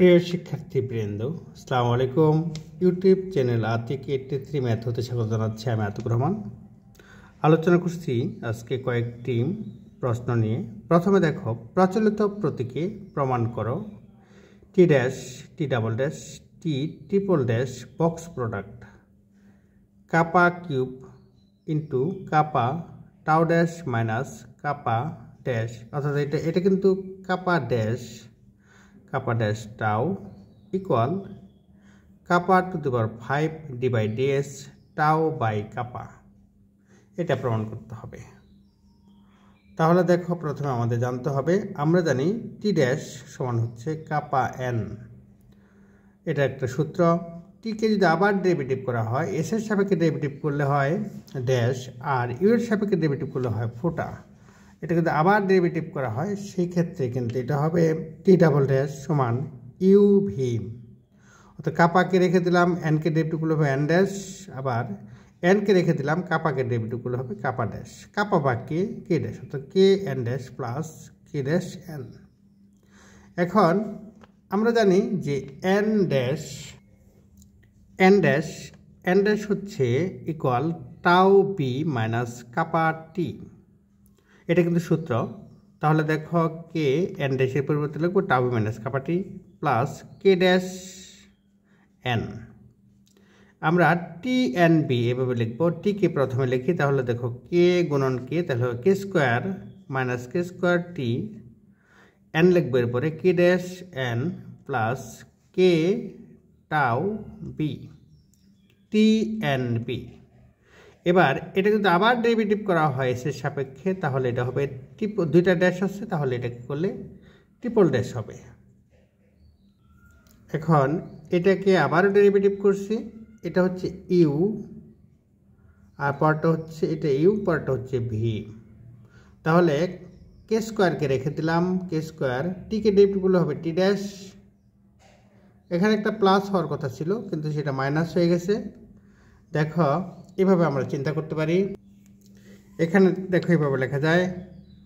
প্রিয় শিক্ষার্থীবৃন্দ, আসসালামু আলাইকুম। ইউটিউব চ্যানেল আতিক 83 ম্যাথ হতে স্বাগত জানাচ্ছি। আমি আতিক রহমান। আলোচনা করছি আজকে কয়েকটি প্রশ্ন নিয়ে। প্রথমে দেখো, প্রচলিত প্রতীকে প্রমাণ করো T dash, T double dash, T triple dash box product kappa cube into kappa tau dash minus kappa dash, অর্থাৎ এটা কিন্তু kappa dash tau equal kappa to the power 5 divide ds tau by kappa. এটা প্রমাণ করতে হবে। তাহলে দেখো, প্রথমে আমাদের জানতে হবে, আমরা জানি টি ড্যাশ সমান হচ্ছে কাপা এন। এটা একটা সূত্র। টিকে যদি আবার ডেরিভেটিভ করা হয়, এস এর সাপেক্ষে ডেরিভেটিভ করলে হয় ড্যাশ, আর ইউ এর সাপেক্ষে ডেরিভেটিভ করলে হয় ফোটা। এটা কিন্তু আবার ডেরিভেটিভ করা হয়, সেই ক্ষেত্রে কিন্তু এটা হবে টি ডাবল ড্যাশ সমান ইউ ভি। অর্থাৎ কাপাকে রেখে দিলাম, এনকে ডেরিভেটিভগুলো হবে এন ড্যাশ, আবার এনকে রেখে দিলাম, কাপাকে ডেরিভেটিভগুলো হবে কাপা ড্যাশ, কাপা বা কে ড্যাশ, অর্থাৎ K N dash plus K dash N. এখন আমরা জানি যে এন ড্যাশ হচ্ছে equal tau B minus kappa T. এটা কিন্তু সূত্র। তাহলে দেখো, কে এন ড্যাশের পরিবর্তে লিখবো টাউ বি মাইনাস কাপা টি প্লাস কে ড্যাশ এন। আমরা টি এন বি এভাবে লিখবো। টিকে প্রথমে লিখি, তাহলে দেখো কে গুণন কে, তাহলে K square minus K square T, N লিখবো এরপরে K dash N plus K tau B T N B. এবার এটা যদি আবার ডেরিভেটিভ করা হয় এসের সাপেক্ষে, তাহলে এটা হবে দুইটা ড্যাশ আছে, তাহলে এটাকে করলে ট্রিপল ড্যাশ হবে। এখন এটাকে আবারও ডেরিভেটিভ করছি, এটা হচ্ছে ইউ, আর পরটা হচ্ছে এটা ইউ, পরটা হচ্ছে ভি। তাহলে কে স্কোয়ারকে রেখে দিলাম, কে স্কোয়ার, টিকে ডেরিভেটিভগুলো হবে টি ড্যাশ। এখানে একটা প্লাস হওয়ার কথা ছিল, কিন্তু সেটা মাইনাস হয়ে গেছে। দেখো, এভাবে আমরা চিন্তা করতে পারি। এখানে দেখো এভাবে লেখা যায়,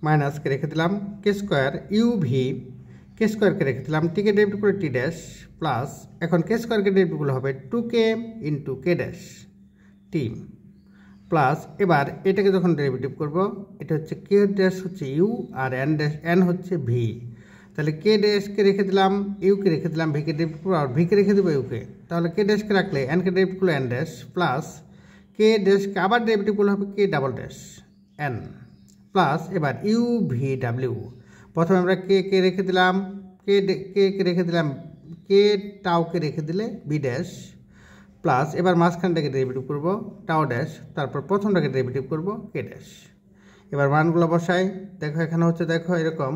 মাইনাসকে রেখে দিলাম কে স্কোয়ার ইউ ভি, কে স্কোয়ারকে রেখে দিলাম, টিকে ডেরিভেটিভ করে টি ড্যাশ প্লাস, এখন কে স্কোয়ারকে ডেরিভেটিভগুলো হবে 2k into K dash T plus, এবার এটাকে যখন ডেরিভেটিভ করব, এটা হচ্ছে কে ড্যাশ হচ্ছে ইউ আর এন হচ্ছে ভি। তাহলে কে ড্যাশকে রেখে দিলাম, ইউকে রেখে দিলাম, ভিকে ডেরিভেটিভ করবো, আর ভিকে রেখে দেবো ইউকে। তাহলে কে ড্যাশকে রাখলে এনকে ডেরিভেটিভ করলো এন ড্যাশ প্লাস কে ড্যাশকে আবার ডেরিভেটিভ করলে হবে কে ডাবল ড্যাশ এন প্লাস, এবার ইউ ভি ডাব্লিউ। প্রথমে আমরা কে রেখে দিলাম, কে রেখে দিলাম, কে টাউকে রেখে দিলে বি ড্যাশ প্লাস, এবার মাঝখানটাকে ডেরিভেটিভ করবো টাউ ড্যাশ, তারপর প্রথমটাকে ডেরিভেটিভ করবো কে ড্যাশ। এবার মানগুলো বসাই। দেখো এখানে হচ্ছে, দেখো এরকম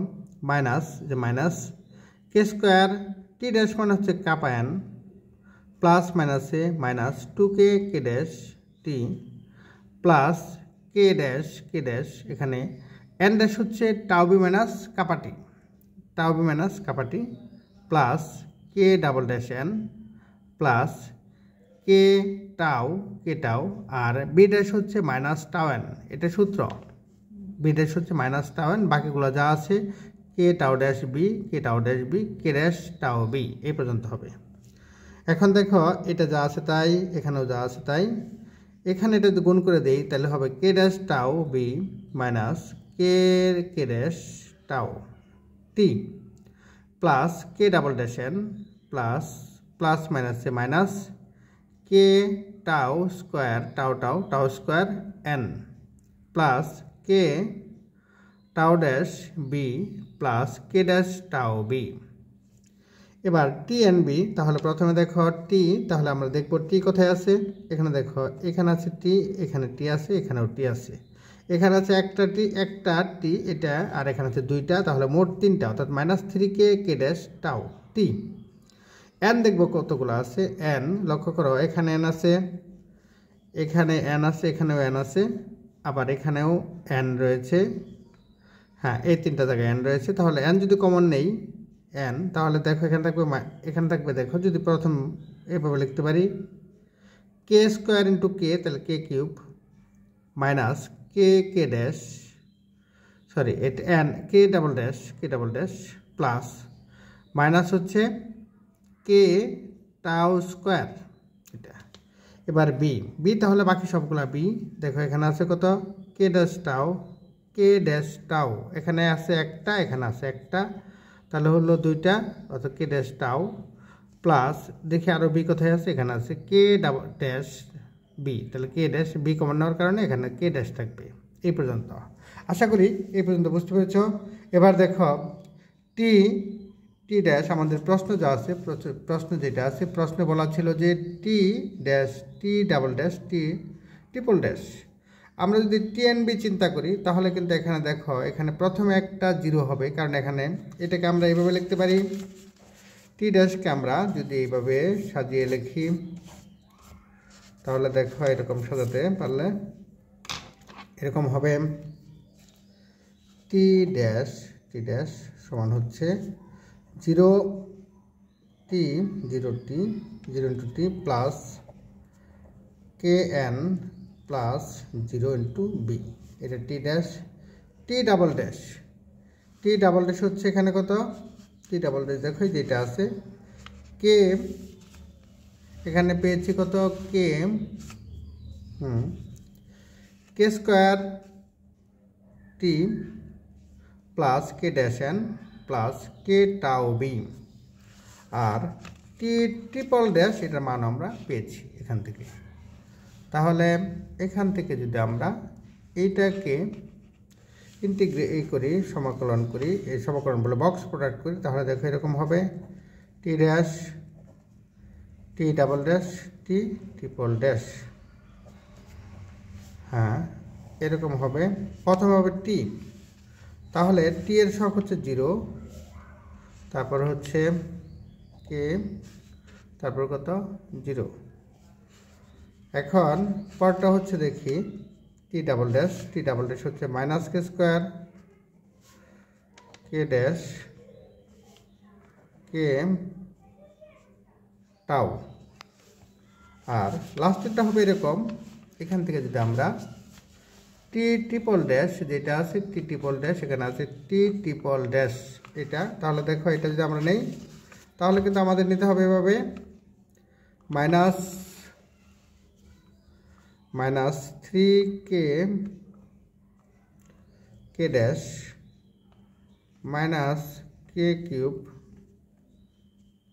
minus K square T dash মানে হচ্ছে কাপা এন প্লাস মাইনাসে minus 2k K dash T plus K dash এখানে এন ড্যাশ হচ্ছে tau B minus kappa T plus K double dash N plus K tau আর বি ড্যাশ হচ্ছে minus tau N. এটা সূত্র, B dash হচ্ছে minus tau N, বাকিগুলো যা আছে K tau dash B, K dash tau B, এই পর্যন্ত হবে। এখন দেখো, এটা যা আছে তাই, এখানেও যা আছে তাই। এখানে এটা যদি গুণ করে দেই, তাহলে হবে K dash tau B minus K dash tau T plus K double dash N plus মাইনাসে minus K tau square N plus K tau dash B plus K dash tau B. এবার টি এন বি, তাহলে প্রথমে দেখো টি, তাহলে আমরা দেখব টি কোথায় আছে। এখানে দেখো, এখানে আছে টি, এখানে টি আছে, এখানেও টি আছে, এখানে আছে একটা টি এটা, আর এখানে আছে দুইটা, তাহলে মোট তিনটা, অর্থাৎ minus 3k K dash tau T. N দেখবো কতগুলো আছে, এন লক্ষ্য করো, এখানে এন আছে, এখানেও এন আছে, আবার এখানেও এন রয়েছে। হ্যাঁ, এই তিনটা জায়গায় এন রয়েছে। তাহলে এন যদি কমন নেই এন, তাহলে দেখো এখানে থাকবে দেখো, যদি প্রথম এভাবে লিখতে পারি কে স্কোয়ার ইন্টু কে, তাহলে K cube minus K dash, sorry এটা N K double dash plus minus হচ্ছে কে টাউ স্কোয়ার এটা। এবার বি, বি তাহলে বাকি সবগুলা বি। দেখো এখানে আছে কত কে ড্যাশ টাউ, কে ড্যাশ টাউ, এখানে আছে একটা, এখানে আছে একটা, তাহলে হলো দুইটা, অর্থাৎ কে ড্যাশ টাউ প্লাস দেখি আরও বি কোথায় আছে, এখানে আছে কে ড্যাশ বি, তাহলে কে ড্যাশ বি কমন নেওয়ার কারণে এখানে কে ড্যাশ থাকবে। এই পর্যন্ত আশা করি এই পর্যন্ত বুঝতে পেরেছ। এবার দেখো টি টি ড্যাশ আমাদের প্রশ্ন যা আছে, প্রশ্ন যেটা আছে, প্রশ্নে বলা ছিল যে T dash T double dash T triple dash. আমরা যদি টি এন বি চিন্তা করি তাহলে কিন্তু এখানে দেখো এখানে প্রথমে একটা জিরো হবে, কারণ এখানে এটাকে আমরা এইভাবে লিখতে পারি, টি ড্যাশকে আমরা যদি এইভাবে সাজিয়ে লিখি তাহলে দেখো এরকম সাজাতে পারলে এরকম হবে, টি ড্যাশ সমান হচ্ছে 0 into T plus K N plus 0 into B, এটা T dash. T double dash হচ্ছে এখানে কত, টি ডাবল ড্যাশ দেখো যেটা আছে কে, এখানে পেয়েছি কত K K square T plus K dash N plus K tau B, আর টি ট্রিপল ড্যাশ এটার মান আমরা পেয়েছি এখান থেকে। তাহলে এখান থেকে যদি আমরা এইটাকে ইন্টিগ্রেট করি, সমাকলন করি, এই সমাকলন বলে বক্স প্রোডাক্ট করি, তাহলে দেখো এরকম হবে T dash T double dash T triple dash, হ্যাঁ এরকম হবে। প্রথমে হবে টি, তাহলে টি এর সহগ হচ্ছে 0, তারপর হচ্ছে কে, তারপর কত 0। এখন পরটা হচ্ছে দেখি টি ডাবল ড্যাশ হচ্ছে minus K square K dash কে টাউ, আর লাস্টেরটা হবে এরকম, এখান থেকে যদি আমরা টি ট্রিপল ড্যাশ যেটা আছে টি ট্রিপল ড্যাশ, এখানে আছে টি ট্রিপল ড্যাশ এটা, তাহলে দেখো এটা যদি আমরা নেই তাহলে কিন্তু আমাদের নিতে হবে এভাবে মাইনাস 3 কে dash minus K cube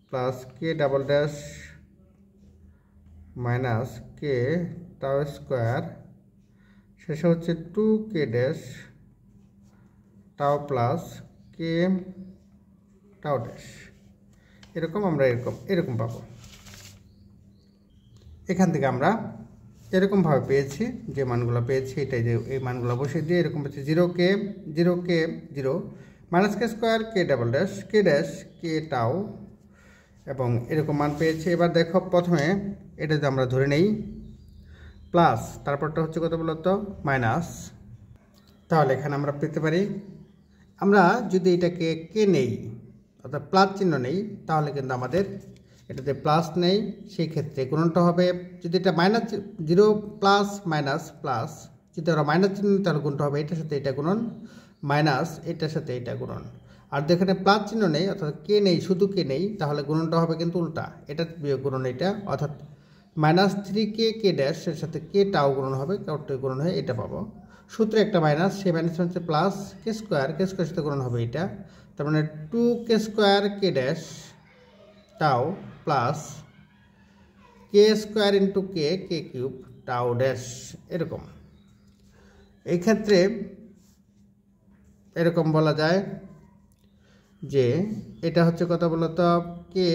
plus K double dash minus K tau square, শেষে হচ্ছে 2 কে dash tau plus K tau dash, এরকম আমরা এরকম পাবো। এখান থেকে আমরা এরকমভাবে পেয়েছি, যে মানগুলো পেয়েছি এটাই, যে এই মানগুলো বসিয়ে দিয়ে এরকম পেয়েছি 0 মাইনাস কে স্কোয়ার কে ডাবল ড্যাশ কে টাউ, এবং এরকম মান পেয়েছি। এবার দেখো প্রথমে এটা যদি আমরা ধরে নেই প্লাস, তারপরটা হচ্ছে কত বলতো মাইনাস, তাহলে এখানে আমরা পেতে পারি, আমরা যদি এটাকে কে নেই অর্থাৎ প্লাস চিহ্ন নেই তাহলে কিন্তু আমাদের এটাতে প্লাস নেই, সেই ক্ষেত্রে গুণনটা হবে, যদি এটা মাইনাস 0 প্লাস মাইনাস প্লাস, যদি আমরা মাইনাস চিহ্ন নিই তাহলে গুণটা হবে এটার সাথে এটা গুণন মাইনাস এটার সাথে এটা গুণন, আর যেখানে প্লাস চিহ্ন নেই অর্থাৎ কে নেই, শুধু কে নেই, তাহলে গুণনটা হবে কিন্তু উল্টা, এটা বিয়োগ গুণন এটা, অর্থাৎ মাইনাস 3 কে ড্যাশের সাথে কে টাউ গুণন হবে, কাউটা গুণন হয়ে এটা পাবো। সূত্রে একটা মাইনাস, সেই মাইনাস হচ্ছে প্লাস কে স্কোয়ার সাথে গুণন হবে এটা, তার মানে 2 K square K dash tau plus K square into K cube tau dash, এরকম। এই ক্ষেত্রে এরকম বলা যায় যে এটা হচ্ছে কত বলতো কে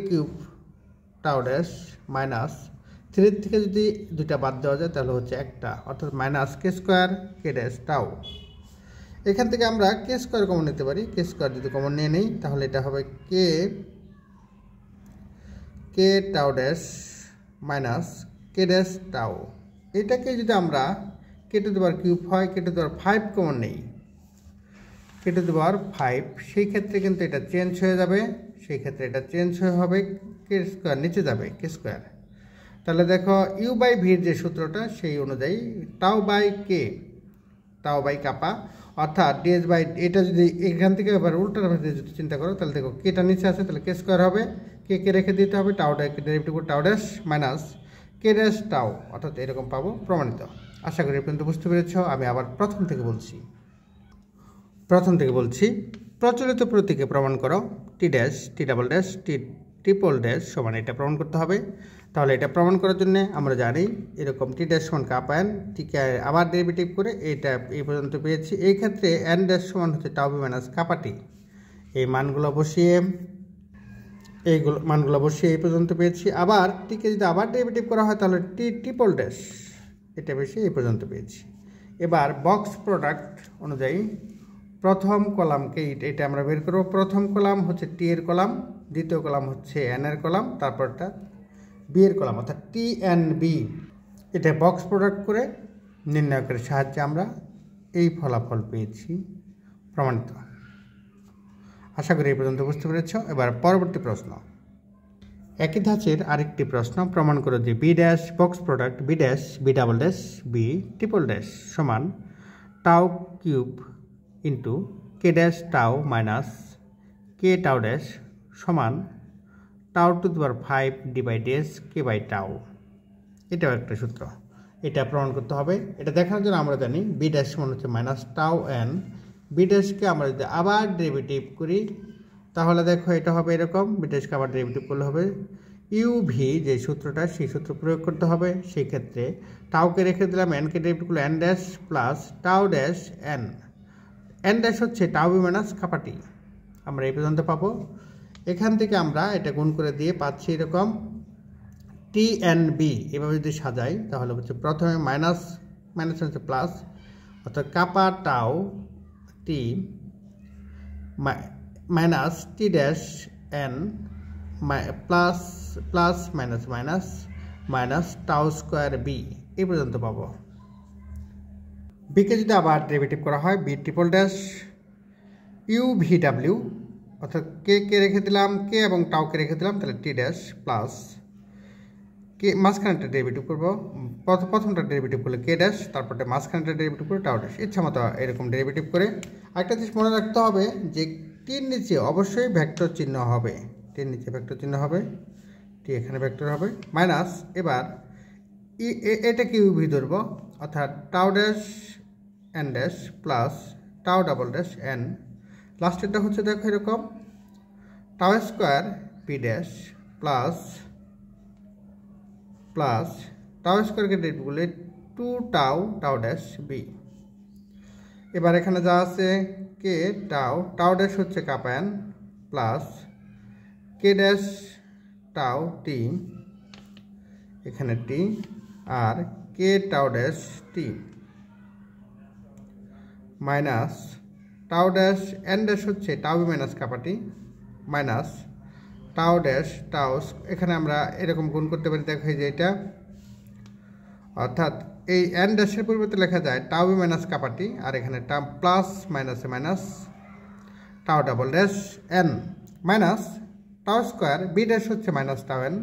কিউব টাউ ড্যাশ মাইনাস 3 থেকে যদি দুইটা বাদ দেওয়া যায় তাহলে হচ্ছে একটা, অর্থাৎ minus K square K dash tau. এখান থেকে আমরা কে স্কোয়ার কমন নিতে পারি, কে স্কোয়ার যদি কমন নিয়ে নেই তাহলে এটা হবে K tau dash minus K dash tau. এটাকে যদি আমরা কে টু দি পাওয়ার কিউব হয়, কে টু দি পাওয়ার 5 কমন নেই, কে টু দি পাওয়ার 5, সেই ক্ষেত্রে কিন্তু এটা চেঞ্জ হয়ে যাবে, সেই ক্ষেত্রে এটা চেঞ্জ হয়ে হবে কে স্কোয়ার নিচে যাবে কে স্কোয়ার, তাহলে দেখো ইউ বাই ভির যে সূত্রটা সেই অনুযায়ী টাউ বাই কাপা, অর্থাৎ ডিএস বাই, এটা যদি এখান থেকে আবার উল্টার ভাবে যদি চিন্তা করো তাহলে দেখো কেটা নিচে আছে তাহলে কে স্কোয়ার হবে, কে রেখে দিতে হবে, টাউটাকে ডেরিভেটিভ করে tau dash minus K dash tau, অর্থাৎ এরকম পাবো, প্রমাণিত। আশা করি পর্যন্ত বুঝতে পেরেছ। আমি আবার প্রথম থেকে বলছি। প্রচলিত প্রতীকে প্রমাণ করো T dash T double dash T triple dash সমান, এটা প্রমাণ করতে হবে। তাহলে এটা প্রমাণ করার জন্য আমরা জানি এরকম টি ড্যাশ সমান কাপা এন, টিকে আবার ডেরিভেটিভ করে এটা এই পর্যন্ত পেয়েছি। এই ক্ষেত্রে এন ড্যাশ সমান হচ্ছে টাউ বি মাইনাস কাপা টি। এই মানগুলো বসিয়ে এই পর্যন্ত পেয়েছি। আবার টিকে যদি আবার ডেরিভেটিভ করা হয় তাহলে টি ট্রিপল ড্যাশ এটা বেশি এই পর্যন্ত পেয়েছি। এবার বক্স প্রোডাক্ট অনুযায়ী প্রথম কলামকে এটা আমরা বের করব। প্রথম কলাম হচ্ছে টি এর কলাম, দ্বিতীয় কলাম হচ্ছে এন এর কলাম, তারপরটা বি এর কলাম, অর্থাৎ টি এন বি। এটা বক্স প্রোডাক্ট করে নির্ণয়কের সাহায্যে আমরা এই ফলাফল পেয়েছি, প্রমাণিত। আশা করি এই পর্যন্ত বুঝতে পেরেছ। এবার পরবর্তী প্রশ্ন, একই ধাঁচের আরেকটি প্রশ্ন। প্রমাণ করো যে B dash box product B dash B double dash B triple dash সমান tau cube into K dash tau minus K tau dash সমান tau to the power 5 divided K by tau. এটাও একটা সূত্র, এটা প্রমাণ করতে হবে। এটা দেখার জন্য আমরা জানি বি ড্যাশ সমান হচ্ছে মাইনাস টাউ এন। বি ড্যাশকে আমরা যদি আবার ডেরিভেটিভ করি তাহলে দেখো এটা হবে এরকম, বি ড্যাশকে আবার ডেরিভেটিভ করলে হবে ইউ ভি, যে সূত্রটা সেই সূত্র প্রয়োগ করতে হবে। সেই ক্ষেত্রে টাউকে রেখে দিলাম, এনকে ডেরিভেটিভ করলে N dash plus tau dash N. N dash হচ্ছে টাউ বি মাইনাস কাপা টি, আমরা এই পর্যন্ত পাবো। এখান থেকে আমরা এটা গুণ করে দিয়ে পাচ্ছি এরকম টি এন বি। এভাবে যদি সাজাই তাহলে হচ্ছে প্রথমে মাইনাস হচ্ছে প্লাস, অর্থাৎ kappa tau T minus T dash N plus plus minus minus minus tau square B, এই পর্যন্ত পাবো। বিকে যদি আবার ডেরিভেটিভ করা হয় B triple dash U V W, অর্থাৎ কে রেখে দিলাম, কে এবং টাউকে রেখে দিলাম, তাহলে টি ড্যাশ প্লাস কে মাঝখানেটা ডেরিভেটিভ করবো। প্রথমটা ডেরিভেটিভ করলে কে ড্যাশ, তারপরটা মাঝখানেটা ডেরিভেটিভ করে টাউ ড্যাশ, ইচ্ছা মতো এরকম ডেরিভেটিভ করে। একটা জিনিস মনে রাখতে হবে যে টির নিচে অবশ্যই ভেক্টর চিহ্ন হবে, টির নিচে ভেক্টর চিহ্ন হবে, টি এখানে ভেক্টর হবে মাইনাস। এবার এটাকে ইউভি ধরবো, অর্থাৎ tau dash N dash plus tau double dash N. লাস্টেরটা হচ্ছে দেখো এরকম tau square P dash plus tau স্কোয়ারকে ডেরিভেটিভ করলে টু টাউ ড্যাশ বি। এবার এখানে যা আছে কে টাউ ড্যাশ হচ্ছে kappa N plus K dash tau T, এখানে টি, আর K tau dash T minus tau dash N dash হচ্ছে tau B minus kappa T minus tau dash tau, এখানে আমরা এরকম গুণ করতে পারি, দেখো যে এটা, অর্থাৎ এই এন ড্যাশের পরিবর্তে লেখা যায় টাউ বি মাইনাস কাপা টি, আর এখানে প্লাস মাইনাসে minus tau double dash N minus tau square B dash হচ্ছে minus tau N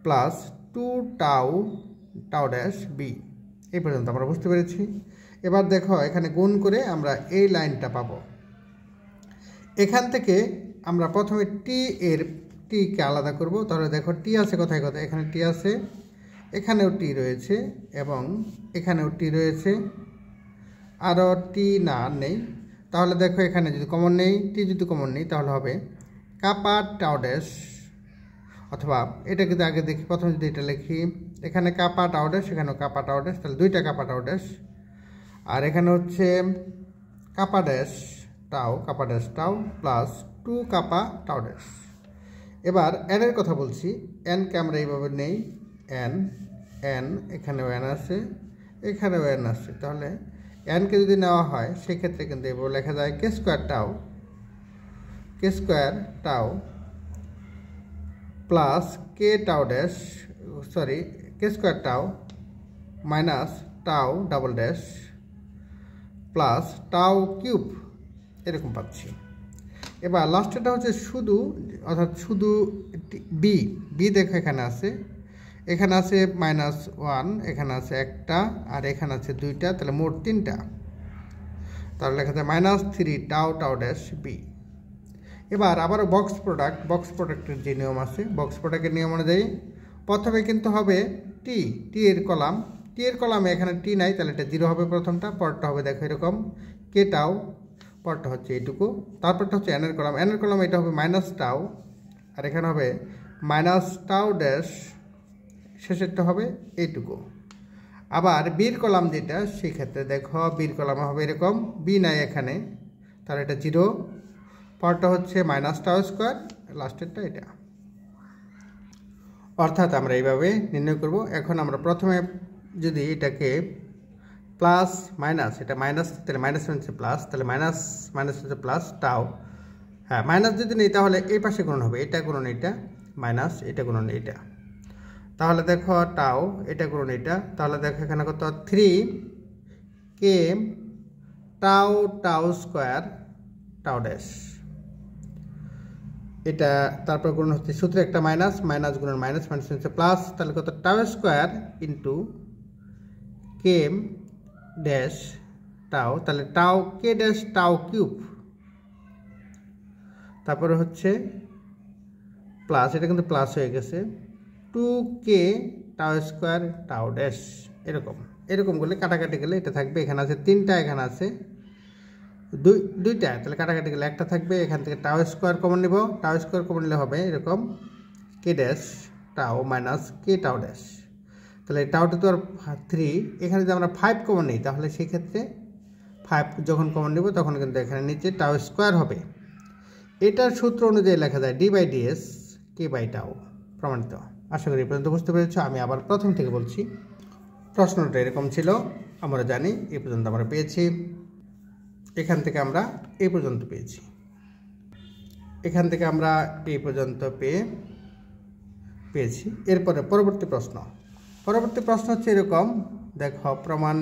plus two tau dash B. এই পর্যন্ত আমরা বুঝতে পেরেছি। এবার দেখো এখানে গুণ করে আমরা এই লাইনটা পাবো। এখান থেকে আমরা প্রথমে টিকে আলাদা করব। তাহলে দেখো টি আছে কোথায়, এখানে টি আছে, এখানেও টি রয়েছে এবং এখানেও টি রয়েছে, আরও টি না নেই। তাহলে দেখো এখানে যদি কমন নেই, টি যদি কমন নেই তাহলে হবে কাপা টাউ ড্যাশ, অথবা এটা কিন্তু আগে দেখি, প্রথমে যদি এটা লিখি, এখানে কাপা টাউ ড্যাশ, এখানেও কাপা টাউ ড্যাশ, তাহলে দুইটা কাপা টাউ ড্যাশ, আর এখানে হচ্ছে কাপা ড্যাশ টাউ প্লাস টু কাপা টাউ ড্যাশ। এবার এন এর কথা বলছি, এনকে আমরা এইভাবে নেই, এন এখানেও এন আছে, এখানেও এন আছে, তাহলে এনকে যদি নেওয়া হয় সেক্ষেত্রে কিন্তু এভাবে লেখা যায় K square tau plus K tau dash K square tau minus tau double dash plus tau cube, এরকম পাচ্ছি। এবার লাস্টেরটা হচ্ছে শুধু, অর্থাৎ শুধু বি দেখো এখানে আছে -1, এখানে আছে একটা, আর এখানে আছে দুইটা, তাহলে মোট তিনটা। তাহলে লেখা যায় -3 টাউ ড্যাশ বি। এবার আবারও বক্স প্রোডাক্টের যে নিয়ম আছে, বক্স প্রোডাক্টের নিয়ম অনুযায়ী প্রথমে কিন্তু হবে টি এর কলামে এখানে টি নাই, তাহলে এটা 0 হবে প্রথমটা, পরটা হবে দেখো এরকম কে টাও, পরটা হচ্ছে এইটুকু, তারপরটা হচ্ছে এনের কলাম এটা হবে মাইনাস টাও, আর এখানে হবে মাইনাস টাও ড্যাশ, শেষেরটা হবে এইটুকু। আবার বির কলাম যেটা, সেক্ষেত্রে দেখো বির কলামে হবে এরকম, বি নাই এখানে, তাহলে এটা 0, পরটা হচ্ছে মাইনাস টাও স্কোয়ার, লাস্টেরটা এটা। অর্থাৎ আমরা এইভাবে নির্ণয় করব। এখন আমরা প্রথমে যদি এটাকে প্লাস মাইনাস, এটা মাইনাস, তাহলে মাইনাস হচ্ছে প্লাস, তাহলে মাইনাস হচ্ছে প্লাস টাও, হ্যাঁ মাইনাস যদি নেই তাহলে এই পাশে গুণন হবে, এটা গুণন এটা, মাইনাস এটা গুণন এটা, তাহলে দেখো টাও এটা গুণন এটা, তাহলে দেখো এখানে কত 3 কে টাও স্কোয়ার টাও ড্যাশ, এটা তারপর গুণন হচ্ছে সূত্রে একটা মাইনাস গুণন মাইনাস হচ্ছে প্লাস, তাহলে কত টাও স্কোয়ার ইন্টু কে ড্যাশ টাও, তাহলে টাও কে ড্যাশ টাও কিউব, তারপরে হচ্ছে প্লাস, এটা কিন্তু প্লাস হয়ে গেছে 2k টাও স্কোয়ার টাও ড্যাশ, এরকম করলে কাটাকাটি গেলে এটা থাকবে, এখানে আছে 3টা, এখানে আছে দুইটা, তাহলে কাটাকাটি গেলে একটা থাকবে, এখান থেকে টাও স্কোয়ার কমন নিব, টাও স্কোয়ার কমন নিলে হবে এরকম কে ড্যাশ টাও মাইনাস কে টাও ড্যাশ, তাহলে টাওটা তো আর 3, এখানে যদি আমরা 5 কমন নিই তাহলে সেক্ষেত্রে 5 যখন কমন নিব তখন কিন্তু এখানে নিচে টাও স্কোয়ার হবে। এটার সূত্র অনুযায়ী লেখা যায় d/ds k/টাও, প্রমাণিত। আশা করি এই পর্যন্ত বুঝতে পেরেছ। আমি আবার প্রথম থেকে বলছি, প্রশ্নটা এরকম ছিল, আমরা জানি এই পর্যন্ত আমরা পেয়েছি, এখান থেকে আমরা এই পর্যন্ত পেয়েছি, এখান থেকে আমরা এই পর্যন্ত পেয়েছি। এরপরে পরবর্তী প্রশ্ন হচ্ছে এরকম, দেখো প্রমাণ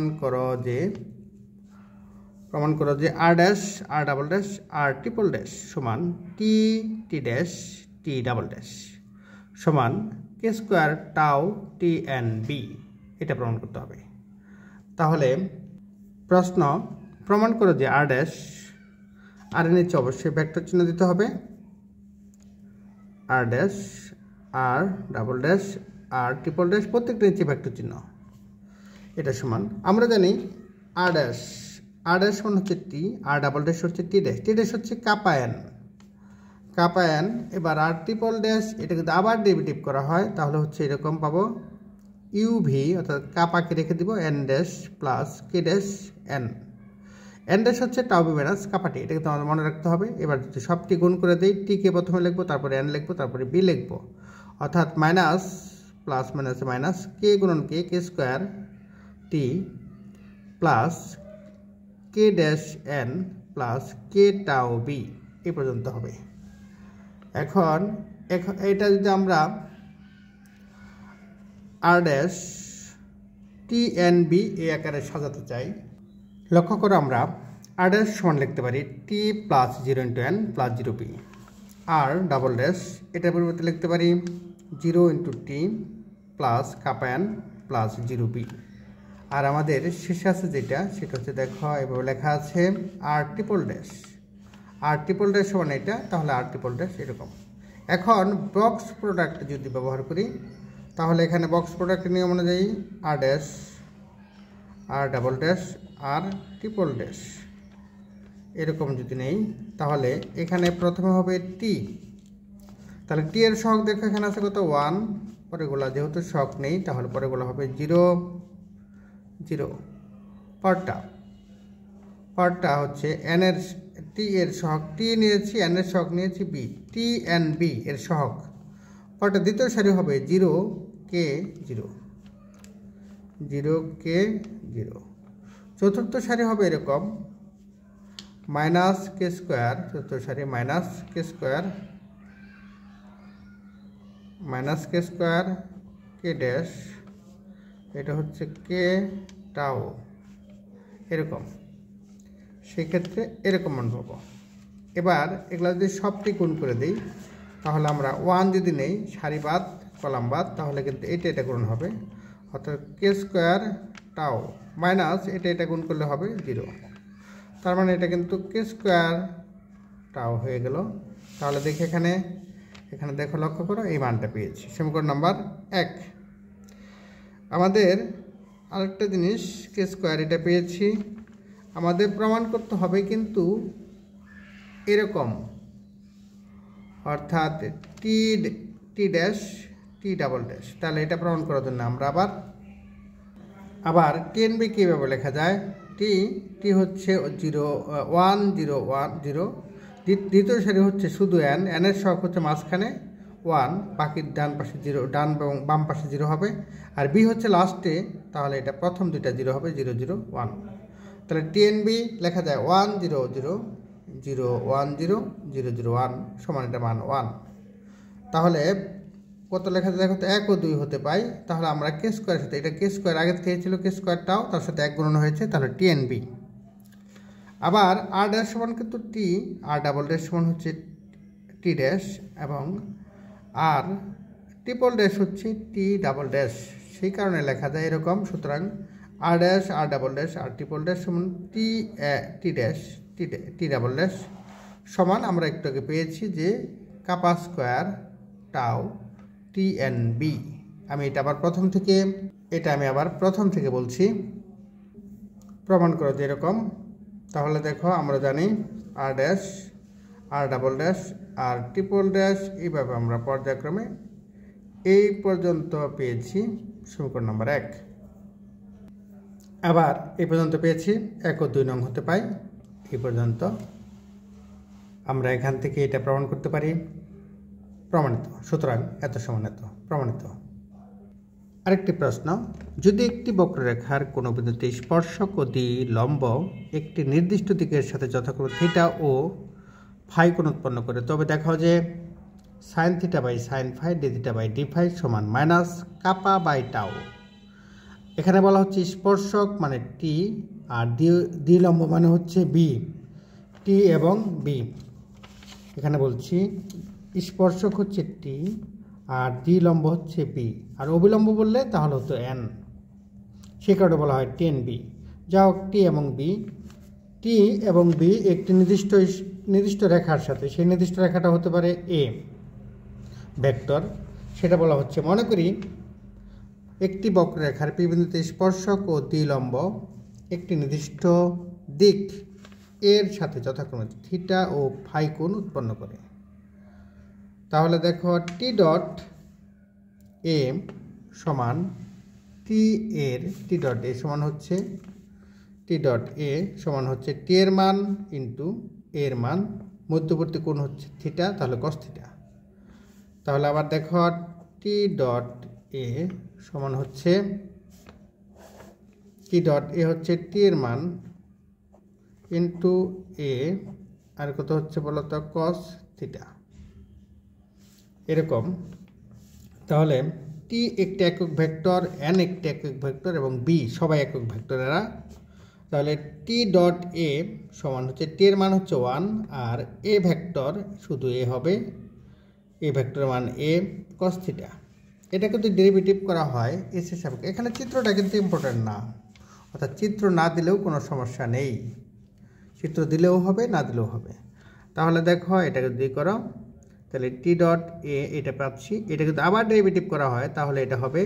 করো যে আর ড্যাশ আর ডাবল ড্যাশ আর ট্রিপল ড্যাশ সমান টি ড্যাশ টি ডাবল ড্যাশ সমান কে স্কোয়ার টাও টি এন বি, এটা প্রমাণ করতে হবে। তাহলে প্রশ্ন, প্রমাণ করো যে আর ড্যাশ, আর এর নিচে অবশ্যই ভেক্টর চিহ্ন দিতে হবে, আর ড্যাশ আর ডাবল ড্যাশ আর ট্রিপল ড্যাশ প্রত্যেকটা নিচে ভেক্টর চিহ্ন, এটা সমান আমরা জানি আর ড্যাশ সমান হচ্ছে টি, আর ডাবল ড্যাশ হচ্ছে টি ড্যাশ হচ্ছে কাপা এন। এবার আর ট্রিপল ড্যাশ এটা কিন্তু আবার ডেরিভেটিভ করা হয়, তাহলে হচ্ছে এরকম পাবো ইউভি, অর্থাৎ কাপাকে রেখে দিব N dash plus K dash N dash হচ্ছে টাও বি মাইনাস কাপাটি, এটা কিন্তু আমাদের মনে রাখতে হবে। এবার যদি সবটি গুণ করে দিই, টিকে প্রথমে লিখবো, তারপরে এন লিখবো, তারপরে বি লিখবো, অর্থাৎ মাইনাস প্লাস মাইনাসে মাইনাস কে গুণন K square T plus K dash N plus K tau B, এই পর্যন্ত হবে। এখন এটা যদি আমরা আর ড্যাশ টি এন বি এই আকারে সাজাতে চাই, লক্ষ্য করে আমরা আর ড্যাশ সমান লিখতে পারি T plus 0 into N plus 0 B, আর ডাবল ড্যাশ এটার পরিবর্তে লিখতে পারি 0 into T plus kappa N plus 0 B, আর আমাদের শেষে আছে যেটা, সেটা হচ্ছে দেখো এভাবে লেখা আছে আর ট্রিপল ড্যাশ সমান এটা, তাহলে আর ট্রিপল ড্যাশ এরকম। এখন বক্স প্রোডাক্ট যদি ব্যবহার করি, তাহলে এখানে বক্স প্রোডাক্টের নিয়ম অনুযায়ী আর ড্যাশ আর ডাবল ড্যাশ আর ট্রিপল ড্যাশ এরকম যদি নেই, তাহলে এখানে প্রথমে হবে টি, তাহলে টি এর সহগ দেখো এখানে আছে কত 1, পরেগুলা যেহেতু সহগ নেই তাহলে পরেগুলো হবে 0 0, পরটা হচ্ছে এন এর টি এর সহগ, টি নিয়েছি, এন এর সহগ নিয়েছি বি, টি এন বি এর সহগ, পরটা দ্বিতীয় সারি হবে 0 কে 0 কে 0, চতুর্থ সারি হবে এরকম মাইনাস কে স্কোয়ার, চতুর্থ সারি minus K square K dash, এটা হচ্ছে কে টাও, এরকম, সেক্ষেত্রে এরকম মান পাবো। এবার এগুলো যদি সবটি গুণ করে দিই, তাহলে আমরা 1 যদি নেই সারি বাদ কলাম বাদ, তাহলে কিন্তু এটা গুণ হবে, অর্থাৎ কে স্কোয়ার টাও মাইনাস এটা গুণ করলে হবে 0, তার মানে এটা কিন্তু কে স্কোয়ার টাও হয়ে গেল, তাহলে দেখি এখানে দেখো, লক্ষ্য করো, এই মানটা পেয়েছি, সমীকরণ নাম্বার 1। আমাদের আরেকটা জিনিস কে স্কোয়ার এটা পেয়েছি, আমাদের প্রমাণ করতে হবে কিন্তু এরকম, অর্থাৎ টি ড্যাশ টি ডাবল ড্যাশ। তাহলে এটা প্রমাণ করার জন্য আমরা আবার টিএনবি কীভাবে লেখা যায়, টি হচ্ছে 0 1 0 1 0, দ্বিতীয় সারি হচ্ছে শুধু এনের সহগ হচ্ছে মাঝখানে 1, বাকির ডান পাশে 0, ডান এবং বাম পাশে 0 হবে, আর বি হচ্ছে লাস্টে, তাহলে এটা প্রথম দুইটা 0 হবে, 0 0 1। তাহলে টিএনবি লেখা যায় 1 0 0 0 1 0 0 0 1 সমান এটা মান 1। তাহলে কত লেখা যায় দেখো তো, 1 ও 2 হতে পাই। তাহলে আমরা কে স্কোয়ারের সাথে, এটা কে স্কোয়ার আগে থেকে ছিল, কে স্কোয়ারটাও তার সাথে 1 গুণন হয়েছে, তাহলে টিএনবি। আবার আর ড্যাশ সমান কিন্তু টি, আর ডাবল ড্যাশ সমান হচ্ছে টি ড্যাশ, এবং আর ট্রিপল ড্যাশ হচ্ছে টি ডাবল ড্যাশ, সেই কারণে লেখা যায় এরকম। সুতরাং আর ড্যাশ আর ডাবল ড্যাশ আর ট্রিপল ড্যাশ সমান টি ড্যাশ টি ডাবল ড্যাশ সমান আমরা একটু আগে পেয়েছি যে কাপা স্কোয়ার টাউ টিএনবি। আমি আবার প্রথম থেকে বলছি, প্রমাণ করো যে এরকম। তাহলে দেখো, আমরা জানি আর ড্যাশ আর ডাবল ড্যাশ আর ট্রিপল ড্যাশ, এইভাবে আমরা পর্যায়ক্রমে এই পর্যন্ত পেয়েছি সমীকরণ নাম্বার 1। আবার এই পর্যন্ত পেয়েছি, 1 ও 2 নং হতে পাই, এই পর্যন্ত আমরা এখান থেকে এটা প্রমাণ করতে পারি, প্রমাণিত। সুতরাং এত সমান এত, প্রমাণিত। আরেকটি প্রশ্ন, যদি একটি বক্ররেখার কোনো বিন্দুতে স্পর্শক ও লম্ব একটি নির্দিষ্ট দিকের সাথে যথাক্রমে থিটা ও ফাই কোণ উৎপন্ন করে, তবে দেখাও যে sine theta by sine phi d theta by D phi সমান মাইনাস কাপা বাই টাউ। এখানে বলা হচ্ছে স্পর্শক মানে টি, আর লম্ব মানে হচ্ছে বি, টি এবং বি। এখানে বলছি স্পর্শক হচ্ছে টি আর লম্ব হচ্ছে বি, আর অবিলম্ব বললে তাহলে হতো এন, সে কারণে বলা হয় টিএনবি। যা হোক, টি এবং বি একটি নির্দিষ্ট রেখার সাথে, সেই নির্দিষ্ট রেখাটা হতে পারে এ ভেক্টর, সেটা বলা হচ্ছে, মনে করি একটি বক্ররেখার পি বিন্দুতে স্পর্শক ও লম্ব একটি নির্দিষ্ট দিক এর সাথে যথাক্রমে থিটা ও ফাই কোণ উৎপন্ন করে। তাহলে দেখো, টি ডট এ সমান টি ডট এ সমান হচ্ছে টি এর মান ইন্টু এর মান, মধ্যবর্তী কোণ হচ্ছে থিটা, তাহলে কস থিটা। তাহলে আবার দেখো, টি ডট এ সমান হচ্ছে টি এর মান ইন্টু এ, আর কত হচ্ছে বলতো, কস থিটা, এরকম। তাহলে টি একটি একক ভেক্টর, এন একটি একক ভেক্টর এবং বি সবাই একক ভেক্টর এরা। তাহলে টি ডট এ সমান হচ্ছে, টি এর মান হচ্ছে 1, আর এ ভেক্টর শুধু এ হবে, এ ভেক্টর মান এ কস থিটা। এটা কিন্তু ডেরিভেটিভ করা হয় এস এর সাপেক্ষে। এখানে চিত্রটা কিন্তু ইম্পর্টেন্ট না, অর্থাৎ চিত্র না দিলেও কোনো সমস্যা নেই, চিত্র দিলেও হবে, না দিলেও হবে। তাহলে দেখো, এটাকে যদি করো, তাহলে টি ডট এ এটা পাচ্ছি, এটা যদি আবার ডেরিভেটিভ করা হয় তাহলে এটা হবে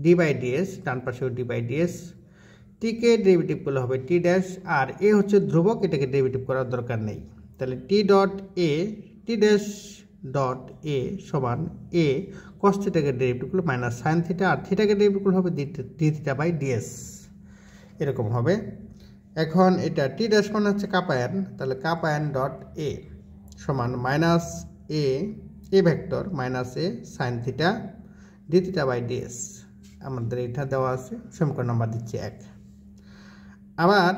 ডি বাই ডিএস, ডান পাশেও ডি বাই ডিএস। টিকে ডেরিভেটিভ করলে হবে টি ড্যাশ, আর এ হচ্ছে ধ্রুবক, এটাকে ডেরিভেটিভ করার দরকার নেই। তাহলে টি ড্যাশ ডট এ সমান এ কস থিটাকে ডেরিভেটিভ করলে মাইনাস সাইন থিটা, আর থিটাকে ডেরিভেটিভ করলে হবে ডি থিটা বাই ডিএস, এরকম হবে। এখন এটা টি ড্যাশ মানে হচ্ছে কাপা এন, তাহলে কাপা এন ডট এ সমান minus A vector minus A sine theta d theta by ds. আমাদের এটা দেওয়া আছে, সমীকরণ নাম্বার দিচ্ছি 1। আবার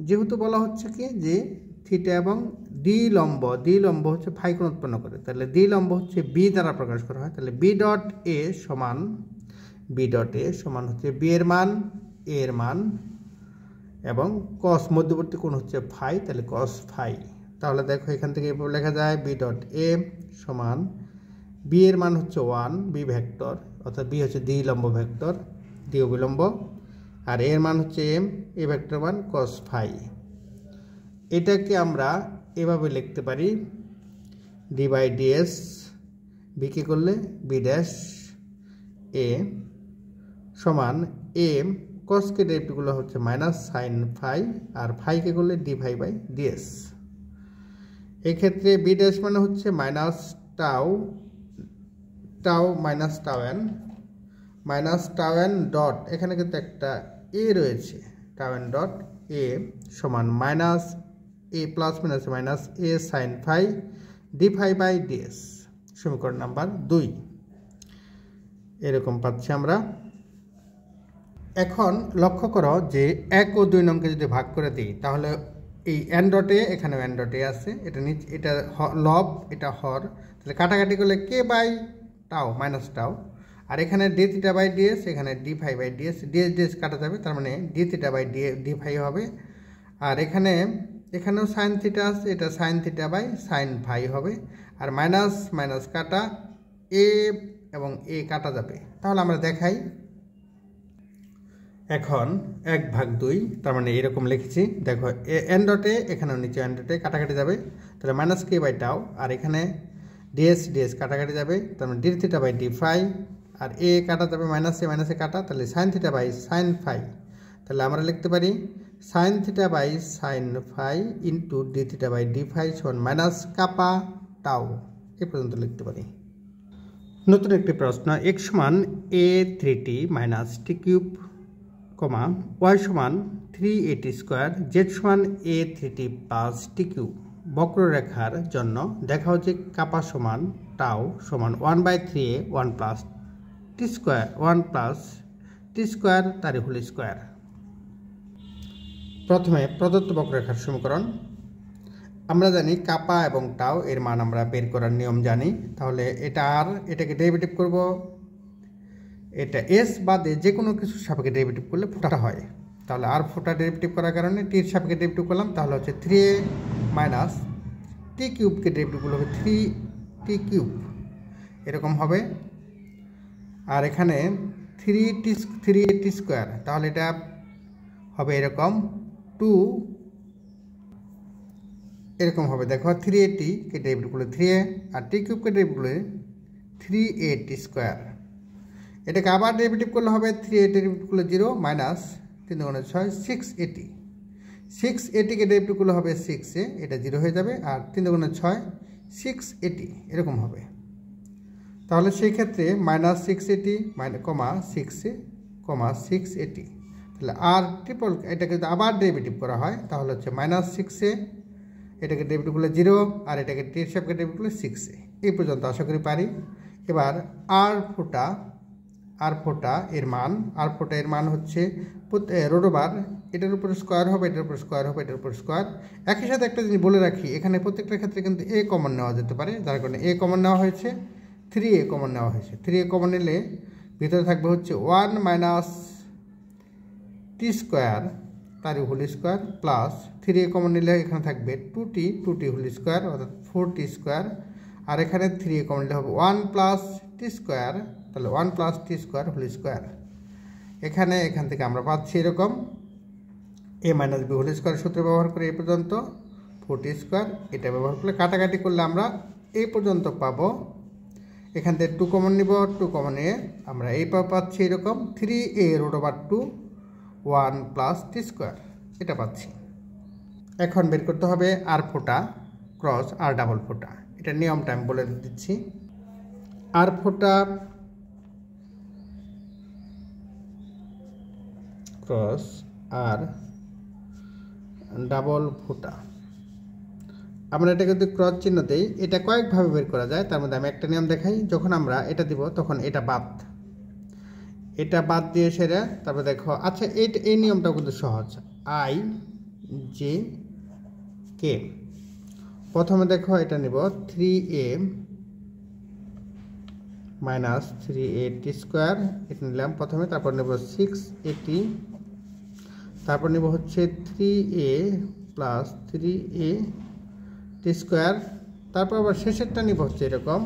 যেহেতু বলা হচ্ছে কি যে থিটা এবং ডি লম্ব হচ্ছে ফাই কোণ উৎপন্ন করে, তাহলে ডি লম্ব হচ্ছে বি দ্বারা প্রকাশ করা হয়। তাহলে বি ডট এ সমান হচ্ছে বি এর মান, এ এর মান এবং কস, মধ্যবর্তী কোণ হচ্ছে ফাই, তাহলে কস ফাই। তাহলে দেখো, এখান থেকে এভাবে লেখা যায় বি ডট এ সমান বি এর মান হচ্ছে 1, বি ভেক্টর, অর্থাৎ বি হচ্ছে লম্ব ভেক্টর, ডি অবিলম্ব, আর এর মান হচ্ছে এম, এ ভেক্টর মান কস ফাই। এটাকে আমরা এভাবে লিখতে পারি ডি বাই ডিএস, বিকে করলে বি ড্যাশ এ সমান এ কসকে ডেরিভেটিভগুলো হচ্ছে মাইনাস সাইন ফাই, আর ফাইকে করলে ডি ফাই বাই ডিএস। এক্ষেত্রে বি ড্যাশ মানে হচ্ছে minus tau tau minus tau N dot, এখানে কিন্তু একটা এ রয়েছে, টাউ এন ডট এ সমান minus A plus minus minus A sine phi d phi by ds. সমীকরণ নাম্বার 2 এরকম পাচ্ছি আমরা। এখন লক্ষ্য করো যে 1 ও 2 নংকে যদি ভাগ করে দিই তাহলে এই এন ডটে এখানেও এন ডটে আছে, এটা নিচে এটা লব এটা হর, তাহলে কাটাকাটি করলে কে বাই টাও মাইনাস টাও, আর এখানে ডি থিটা বাই ডিএস, এখানে d phi by ds, ds কাটা যাবে, তার মানে D theta by D phi হবে। আর এখানেও সাইন থিটা আছে, এটা sine theta by sine phi হবে, আর মাইনাস মাইনাস কাটা এ এবং এ কাটা যাবে। তাহলে আমরা দেখাই এখন 1/2, তার মানে এরকম লিখেছি, দেখো এন ডটে এখানেও নিচে এন ডটে কাটাকাটি যাবে, তাহলে মাইনাস কে বাই টাও, আর এখানে ডিএস কাটাকাটি যাবে, তার মানে D theta by D phi, আর এ কাটা যাবে মাইনাসে কাটা, তাহলে sine theta by sine phi, তাহলে আমরা লিখতে পারি sine theta by sine phi into D theta by D phi সমান মাইনাস কাপা টাও, এ পর্যন্ত লিখতে পারি। নতুন একটি প্রশ্ন, এক্স সমান এ 3t মাইনাস টি কিউব, ওয়াই সমান 3at স্কোয়ার, জেড সমান এ 3t প্লাস টি কিউব বক্ররেখার জন্য দেখা হচ্ছে কাপা সমান টাও সমান 1/3a 1 প্লাস টি স্কোয়ার তার হোল স্কোয়ার। প্রথমে প্রদত্ত বক্ররেখার সমীকরণ, আমরা জানি কাপা এবং টাও এর মান আমরা বের করার নিয়ম জানি, তাহলে এটা আর এটাকে ডেরিভেটিভ করব, এটা এস বাদে যে কোনো কিছু সাপেক্ষে ডেরিভেটিভ করলে ফোটা হয়, তাহলে আর ফোটা ডেরিভেটিভ করার কারণে টির সাপেক্ষে ডেরিভেটিভ করলাম, তাহলে হচ্ছে 3a মাইনাস টি কিউবকে ডেরিভেটিভ করলে হবে 3t কিউব এরকম হবে, আর এখানে 3at স্কোয়ার, তাহলে এটা হবে এরকম 2 এরকম হবে, দেখো 3at কে ডেরিভেটিভ করলে 3a, আর টি কিউবকে ডেরিভেটিভ করলে 3at স্কোয়ার, এটাকে আবার ডেরিভেটিভ করলে হবে 3a ডেরিভেটিভ করলে 0 মাইনাস 3 × 6 680 কে ডেরিভেটিভ করলে হবে 6a, এটা 0 হয়ে যাবে, আর 3 × 6 680 এরকম হবে, তাহলে সেই ক্ষেত্রে মাইনাস 680 680, তাহলে আর ট্রিপল এটাকে যদি আবার ডেরিভেটিভ করা হয় তাহলে হচ্ছে মাইনাস 6a, এটাকে ডেরিভেটিভ করলে 0, আর এটাকে টির সাপেক্ষে ডেরিভেটিভ করলে 6a, এই পর্যন্ত আশা করি পারি। এবার আর ফোটা এর মান হচ্ছে রোড ওভার, এটার উপরে স্কোয়ার হবে, এটার উপর স্কোয়ার হবে, এটার উপর স্কোয়ার। একই সাথে একটা জিনিস বলে রাখি, এখানে প্রত্যেকটার ক্ষেত্রে কিন্তু এ কমন নেওয়া যেতে পারে, যার কারণে এ কমন নেওয়া হয়েছে, 3a কমন নেওয়া হয়েছে। 3a কমন নিলে ভিতরে থাকবে হচ্ছে 1 মাইনাস টি স্কোয়ার তার whole square plus 3a common নিলে এখানে থাকবে 2t হোল স্কোয়ার অর্থাৎ 4t স্কোয়ার, আর এখানে 3a কমন নিলে হবে 1 প্লাস টি স্কোয়ার, তাহলে 1 plus T square whole square. এখান থেকে আমরা পাচ্ছি এরকম a minus B whole square সূত্র ব্যবহার করে এই পর্যন্ত 4t স্কোয়ার, এটা ব্যবহার করলে কাটাকাটি করলে আমরা এই পর্যন্ত পাবো। এখান থেকে 2 কমন নিব, 2 কমন নিয়ে আমরা এই পাচ্ছি এরকম 3a root over 2 1 plus T square, এটা পাচ্ছি। এখন বের করতে হবে আর ফোটা ক্রস আর ডাবল ফোটা, এটা নিয়মটা আমি বলে দিচ্ছি। আর ফোটা ক্রস আর ডাবল ফোটা, আমরা এটাকে যদি ক্রস চিহ্ন দেই এটা কয়েকভাবে বের করা যায়, তার মধ্যে আমি একটা নিয়ম দেখাই। যখন আমরা এটা দিব তখন এটা বাদ দিয়ে সেটা, তারপরে দেখো আচ্ছা এই নিয়মটাও কিন্তু সহজ, আই জে কে। প্রথমে দেখো এটা নিব 3a মাইনাস 3at স্কোয়ার, এটা নিলাম প্রথমে, তারপর নেব 680, তারপর নেব হচ্ছে 3a প্লাস 3at স্কোয়ার, তারপর আবার শেষেরটা নিব হচ্ছে এরকম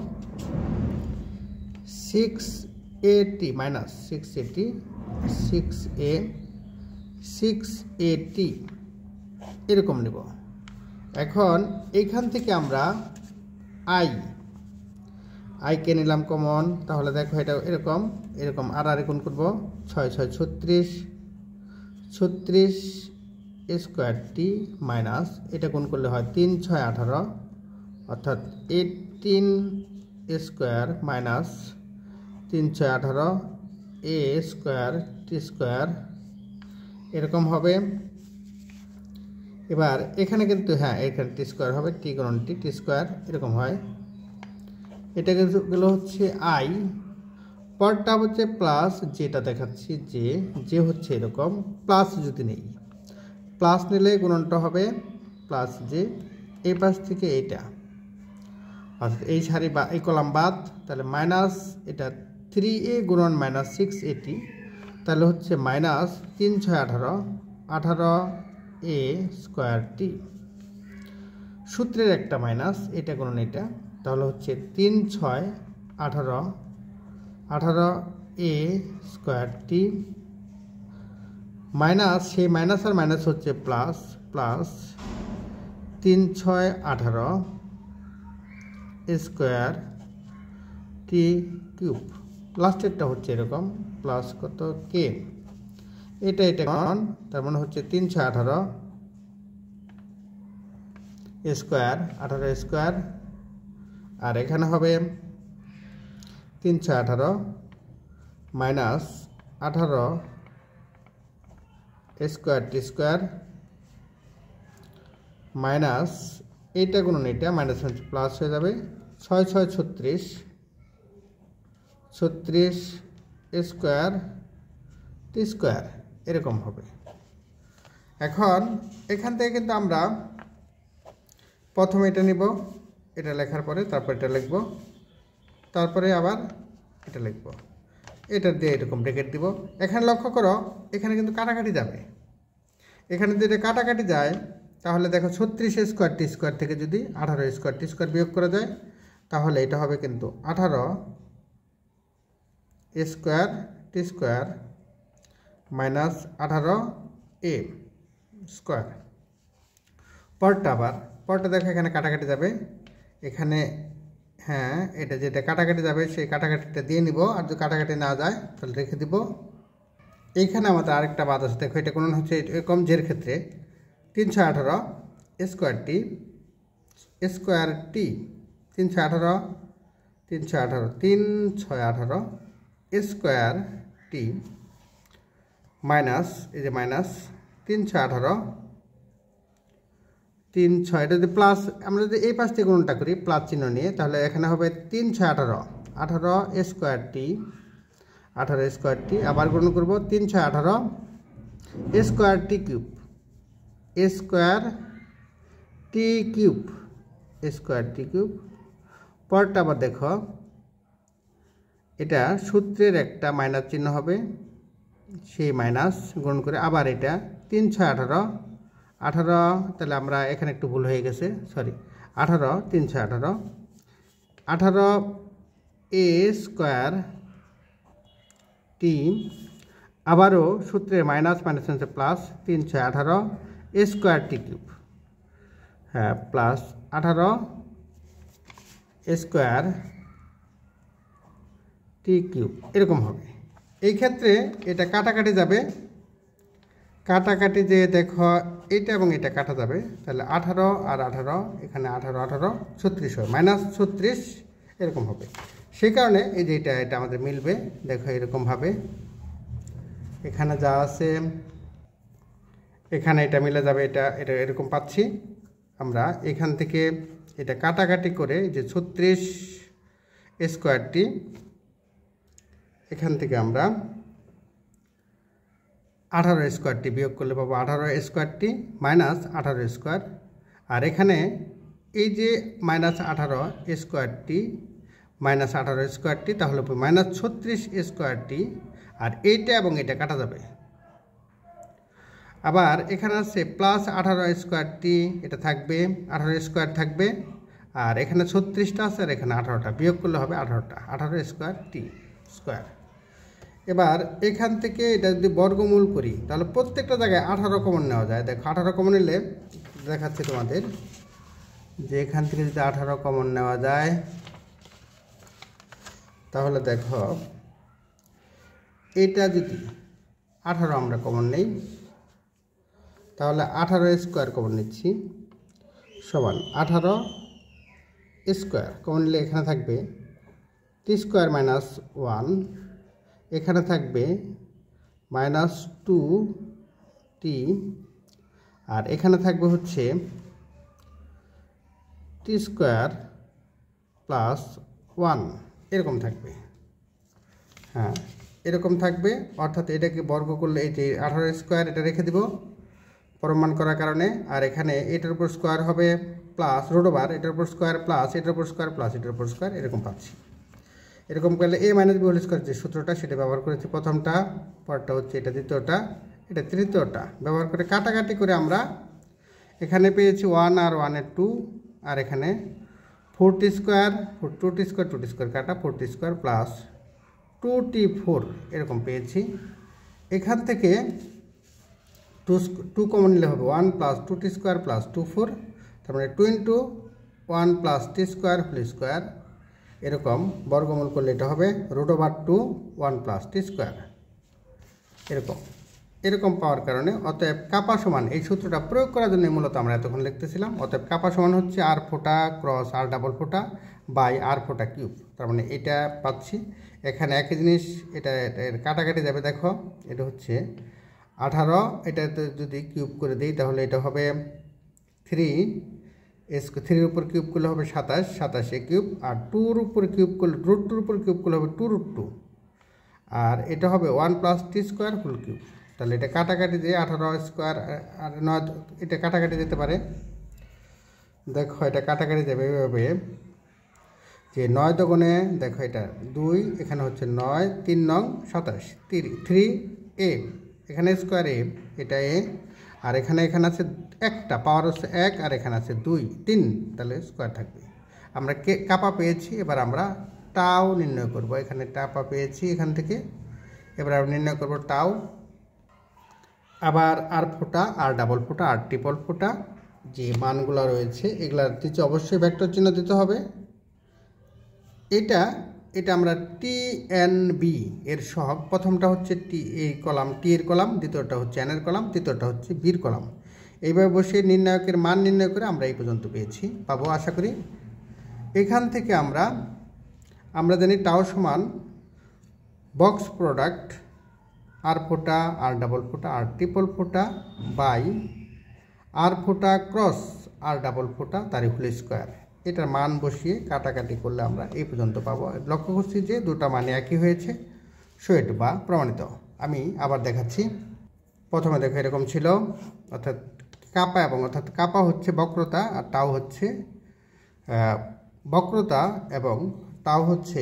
680 মাইনাস 680 এরকম নেব। এখন এইখান থেকে আমরা আইকে নিলাম কমন, তাহলে দেখো এটা এরকম এরকম আর গুণ করবো 6 6 36 36 স্কোয়ার টি মাইনাস এটা গুণ করলে হয় 3 6 18 অর্থাৎ 18 স্কোয়ার মাইনাস 3 6 18 এ স্কোয়ার টি স্কোয়ার এরকম হবে। এবার এখানে কিন্তু হ্যাঁ এখানে টি স্কোয়ার হবে, টি গুণন টি স্কোয়ার এরকম হয়। এটা গেলো হচ্ছে আই, পরটা হচ্ছে প্লাস, যেটা দেখাচ্ছি যে হচ্ছে এরকম প্লাস যদি নেই, প্লাস নিলে গুণনটা হবে প্লাস যে এই পাশ থেকে এইটা অর্থাৎ এই সারি বা এই কলাম বাদ, তাহলে মাইনাস এটা 3a গুণন মাইনাস 6at, তাহলে হচ্ছে মাইনাস 3 6 18 18 a স্কোয়ার টি, সূত্রের একটা মাইনাস এটা গুণন এটা, তাহলে হচ্ছে 3 6 18 18 a স্কোয়ার টি মাইনাস সেই মাইনাস আর মাইনাস হচ্ছে প্লাস প্লাস 3 6 18 স্কোয়ার টি কিউব, লাস্টেরটা হচ্ছে এরকম প্লাস কত কে, এটা তার মানে হচ্ছে 3 6 18 স্কোয়ার 18 স্কোয়ার, আর এখানে হবে 3 6 18 মাইনাস 18 স্কোয়ার টি স্কোয়ার মাইনাস এইটা গুণন এটা মাইনাস প্লাস হয়ে যাবে 6 6 36 36 স্কোয়ার টি স্কোয়ার এরকম হবে। এখন এখান থেকে কিন্তু আমরা প্রথমে এটা নিব, এটা লেখার পরে তারপর এটা লিখব, তারপরে আবার এটা লিখব, এটা দিয়ে এরকম ব্রেকেট দিব। এখানে লক্ষ্য করো এখানে কিন্তু কাটাকাটি যাবে, এখানে যদি এটা কাটাকাটি যায় তাহলে দেখো 36 স্কোয়ার টি স্কোয়ার থেকে যদি 18 স্কোয়ার টি স্কোয়ার বিয়োগ করা যায় তাহলে এটা হবে কিন্তু 18 স্কোয়ার টি স্কোয়ার মাইনাস 18 এ স্কোয়ার। পরটা দেখো এখানে কাটাকাটি যাবে, এখানে হ্যাঁ এটা যেটা কাটাকাটি যাবে সেই কাটাকাটিটা দিয়ে নিব, আর যদি কাটাকাটি না যায় তাহলে রেখে দিব। এইখানে আমাদের আরেকটা বাদ আছে, দেখো এটা কোন হচ্ছে এরকম জের ক্ষেত্রে 3 6 18 স্কোয়ার টি 3 6 18 3 6 18 3 6 18 স্কোয়ার টি মাইনাস এই যে মাইনাস 3 6 18 3 6, এটা যদি প্লাস আমরা যদি এই পাশ থেকে গুণনটা করি প্লাস চিহ্ন নিয়ে তাহলে এখানে হবে 3 6 18 18 স্কোয়ার টি 18 স্কোয়ার টি, আবার গুণন করব 3 6 18 স্কোয়ার টি কিউব স্কোয়ার টি কিউব স্কোয়ার টি কিউব। পরটা আবার দেখো এটা সূত্রের একটা মাইনাস চিহ্ন হবে, সেই মাইনাস গুণ করে আবার এটা 3 6 18 18, তাহলে আমরা এখানে একটু ভুল হয়ে গেছে, সরি 18 3 6 18 18 এ স্কোয়ার টি, আবারও সূত্রে মাইনাস মাইনাস প্লাস 3 6 18 স্কোয়ার টি কিউব, হ্যাঁ প্লাস 18 স্কোয়ার টি কিউব এরকম হবে। এই ক্ষেত্রে এটা কাটাকাটি যাবে, কাটাকাটি যে দেখো এটা এবং এটা কাটা যাবে, তাহলে 18 আর 18 এখানে 18 18 36 হবে, মাইনাস 36 এরকম হবে। সেই কারণে এই যে এটা আমাদের মিলবে, দেখো এরকমভাবে এখানে যা আছে এখানে এটা মিলে যাবে, এটা এরকম পাচ্ছি আমরা। এখান থেকে এটা কাটাকাটি করে যে 36 স্কোয়ারটি এখান থেকে আমরা 18 স্কোয়ারটি বিয়োগ করলে পাবো 18 স্কোয়ারটি মাইনাস 18 স্কোয়ার, আর এখানে এই যে মাইনাস 18 স্কোয়ারটি মাইনাস 18 স্কোয়ারটি তাহলে মাইনাস 36 স্কোয়ারটি, আর এইটা এবং এটা কাটা যাবে। আবার এখানে আছে প্লাস 18 স্কোয়ারটি, এটা থাকবে 18 স্কোয়ার থাকবে, আর এখানে 36টা আছে আর এখানে 18টা, বিয়োগ করলে হবে 18টা 18 স্কোয়ার টি স্কোয়ার। এবার এখান থেকে এটা যদি বর্গমূল করি তাহলে প্রত্যেকটা জায়গায় 18 কমন নেওয়া যায়। দেখো 18 কমন নিলে দেখাচ্ছে তোমাদের যে এখান থেকে যদি 18 কমন নেওয়া যায় তাহলে দেখো এটা যদি 18 আমরা কমন নেই তাহলে 18 স্কোয়ার কমন নিচ্ছি সমান 18 স্কোয়ার কমন নিলে এখানে থাকবে টি স্কোয়ার মাইনাস 1, এখানে থাকবে -2t, আর এখানে থাকবে হচ্ছে টি স্কোয়ার প্লাস 1 এরকম থাকবে। হ্যাঁ, এরকম থাকবে, অর্থাৎ এটাকে বর্গ করলে এই যে 18 স্কোয়ার এটা রেখে দিব প্রমাণ করার কারণে, আর এখানে এটার উপর স্কোয়ার হবে প্লাস রুট ওভার এটার উপর স্কোয়ার প্লাস এটার উপর স্কোয়ার প্লাস এটার উপর স্কোয়ার, এরকম পাচ্ছি। এরকম করলে a minus B whole square যে সূত্রটা সেটা ব্যবহার করেছি প্রথমটা, পরটা হচ্ছে এটা দ্বিতীয়টা, এটা তৃতীয়টা ব্যবহার করে কাটাকাটি করে আমরা এখানে পেয়েছি 1 আর 1 এর 2, আর এখানে 4t square 2t square 2t square কাটা 4t স্কোয়ার প্লাস 2t4 এরকম পেয়েছি। এখান থেকে 2 কমন নিলে হবে 1 প্লাস 2t স্কোয়ার প্লাস 2 4, তার মানে 2 into 1 plus T square whole square, এরকম বর্গমূল করলে এটা হবে root over 2 1 plus T square, এরকম পাওয়ার কারণে অতএব কাপা সমান এই সূত্রটা প্রয়োগ করার জন্য মূলত আমরা এতক্ষণ লিখতেছিলাম। অতএব কাপা সমান হচ্ছে আর ফোঁটা ক্রস আর ডাবল ফোঁটা বাই আর ফোঁটা কিউব, তার মানে এটা পাচ্ছি। এখানে একই জিনিস, এটা কাটাকাটি যাবে, দেখো এটা হচ্ছে 18, এটাতে যদি কিউব করে দিই তাহলে এটা হবে 3 উপর কিউব করলে হবে 27, 27 কিউব, আর 2 উপর কিউব করলে রুট 2 উপর কিউব করলে হবে 2 √2, আর এটা হবে 1 plus T square whole cube. তাহলে এটা কাটাকাটি দিয়ে 18 স্কোয়ার আর 9 এটা কাটাকাটি যেতে পারে, দেখো এটা কাটাকাটি যাবে এভাবে যে 9 দোগুণে দেখো এটা 2, এখানে হচ্ছে 9 3 নং 27 3a, এখানে স্কোয়ার a, এটা a, আর এখানে আছে একটা পাওয়ার হচ্ছে 1, আর এখানে আছে 2 3, তাহলে স্কোয়ার থাকবে। আমরা কাপা পেয়েছি, এবার আমরা টাও নির্ণয় করব। এখানে টাপা পেয়েছি এখান থেকে, এবার আমরা নির্ণয় করব টাও। আবার আর ফোঁটা আর ডাবল ফোঁটা আর ট্রিপল ফোঁটা যে মানগুলো রয়েছে এগুলার নিচে অবশ্যই ভেক্টর চিহ্ন দিতে হবে। এটা আমরা টি এন বি এর সহগ, প্রথমটা হচ্ছে টি এই কলাম টি এর কলাম, দ্বিতীয়টা হচ্ছে এন এর কলাম, তৃতীয়টা হচ্ছে বির কলাম। এইভাবে বসে নির্ণায়কের মান নির্ণয় করে আমরা এই পর্যন্ত পাবো আশা করি। এখান থেকে আমরা জানি টাও সমান বক্স প্রোডাক্ট আর ফোঁটা আর ডাবল ফোঁটা আর ট্রিপল ফোঁটা বাই আর ফোঁটা ক্রস আর ডাবল ফোঁটা তার হোল স্কোয়ার। এটার মান বসিয়ে কাটাকাটি করলে আমরা এই পর্যন্ত পাবো। লক্ষ্য করছি যে দুটা মানে একই হয়েছে, সৈয়দ বা প্রমাণিত। আমি আবার দেখাচ্ছি। প্রথমে দেখো এরকম ছিল, অর্থাৎ কাপা অর্থাৎ কাপা হচ্ছে বক্রতা আর টাও হচ্ছে বক্রতা এবং টাও হচ্ছে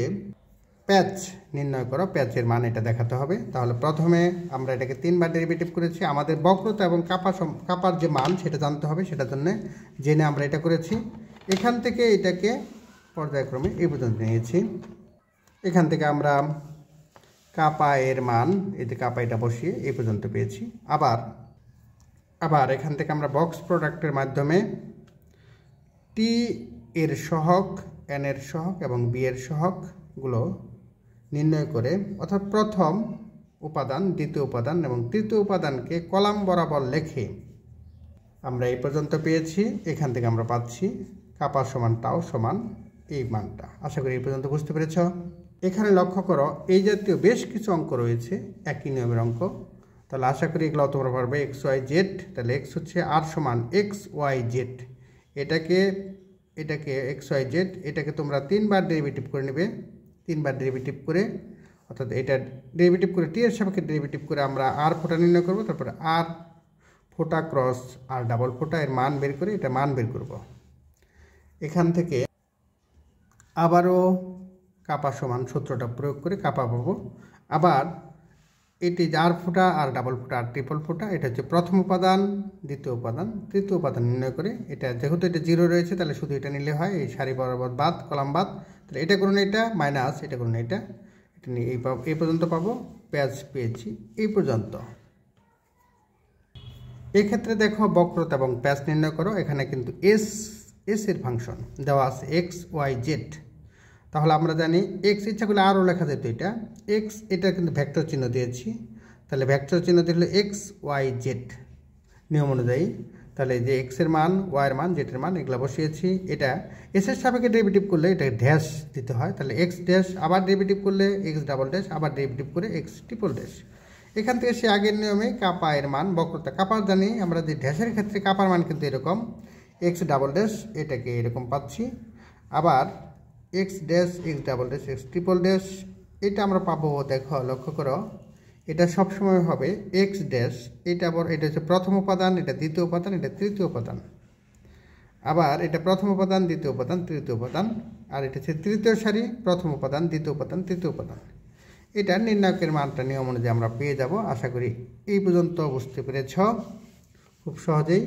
প্যাচ নির্ণয় করো, প্যাচের মান এটা দেখাতে হবে। তাহলে প্রথমে আমরা এটাকে 3 বার ডেরিভেটিভ করেছি, আমাদের বক্রতা এবং কাপার যে মান সেটা জানতে হবে, সেটার জন্য জেনে আমরা এটা করেছি। এখান থেকে এটাকে পর্যায়ক্রমে এই পর্যন্ত নিয়েছি। এখান থেকে আমরা কাপা এর মান, এতে কাপা এটা বসিয়ে এই পর্যন্ত পেয়েছি। আবার এখান থেকে আমরা বক্স প্রোডাক্টের মাধ্যমে টি এর সহগ, এন এর সহগ এবং বি এর সহগগুলো নির্ণয় করে, অর্থাৎ প্রথম উপাদান, দ্বিতীয় উপাদান এবং তৃতীয় উপাদানকে কলাম বরাবর লেখে আমরা এই পর্যন্ত পেয়েছি। এখান থেকে আমরা পাচ্ছি কাপা সমান টাও সমান এই মানটা। আশা করি এই পর্যন্ত বুঝতে পেরেছ। এখানে লক্ষ্য করো এই জাতীয় বেশ কিছু অঙ্ক রয়েছে একই নিয়মের অঙ্ক, তাহলে আশা করি এগুলো তোমরা পারবে। এক্স ওয়াই জেড, তাহলে এক্স হচ্ছে আর সমান এক্স ওয়াই জেড, এটাকে এক্স ওয়াই জেড, এটাকে তোমরা 3 বার ডেরিভেটিভ করে নেবে। 3 বার ডেরিভেটিভ করে, অর্থাৎ এটা ডেরিভেটিভ করে টি এর সাপেক্ষে ডেরিভেটিভ করে আমরা আর ফোঁটা নির্ণয় করব, তারপরে আর ফোঁটা ক্রস আর ডাবল ফোঁটা এর মান বের করে এটা মান বের করব। এখান থেকে আবারও কাপা সমান সূত্রটা প্রয়োগ করে কাপা পাবো। আবার এটি আর ফোঁটা আর ডাবল ফোঁটা আর ট্রিপল ফোঁটা, এটা হচ্ছে প্রথম উপাদান, দ্বিতীয় উপাদান, তৃতীয় উপাদান নির্ণয় করে, এটা যেহেতু এটা 0 রয়েছে তাহলে শুধু এটা নিলে হয়, এই সারি বরাবর বাদ, কলাম বাদ, তাহলে এটা করুন এটা মাইনাস এটা করুন এটা নিয়ে এই পর্যন্ত পাবো। প্যাচ পেয়েছি এই পর্যন্ত। এক্ষেত্রে দেখো বক্রতা এবং প্যাচ নির্ণয় করো, এখানে কিন্তু এস এস এর ফাংশন দেওয়া আছে এক্স ওয়াই জেড। তাহলে আমরা জানি এক্স ইচ্ছা করলে আরও লেখা যেত এটা এক্স, এটা কিন্তু ভেক্টর চিহ্ন দিয়েছি, তাহলে ভেক্টর চিহ্ন দিলে এক্স ওয়াই জেড নিয়ম অনুযায়ী। তাহলে যে এক্সের মান, ওয়াইয়ের মান, জেডের মান এগুলো বসিয়েছি। এটা এসের সাপেক্ষে ডেরিভেটিভ করলে এটা ড্যাশ দিতে হয়, তাহলে এক্স ড্যাশ, আবার ডেরিভেটিভ করলে এক্স ডাবল ড্যাশ, আবার ডেরিভেটিভ করে এক্স ট্রিপল ড্যাশ। এখান থেকে সে আগের নিয়মে কাপা এর মান, বক্রতা কাপা জানি আমরা, যে ড্যাশের ক্ষেত্রে কাপার মান কিন্তু এরকম এক্স ডাবল ড্যাশ, এটাকে এরকম পাচ্ছি। আবার x dash, x double dash, x triple dash, এটা আমরা পাবো, দেখো লক্ষ্য করো, এটা সবসময় হবে এক্স ড্যাশ, এটা আবার এটা হচ্ছে প্রথম উপাদান, এটা দ্বিতীয় উপাদান, এটা তৃতীয় উপাদান, আবার এটা প্রথম উপাদান, দ্বিতীয় উপাদান, তৃতীয় উপাদান, আর এটা হচ্ছে তৃতীয় সারি, প্রথম উপাদান, দ্বিতীয় উপাদান, তৃতীয় উপাদান। এটা নির্ণায়কের মানটা নিয়ম অনুযায়ী আমরা পেয়ে যাব। আশা করি এই পর্যন্ত বুঝতে পেরেছ খুব সহজেই।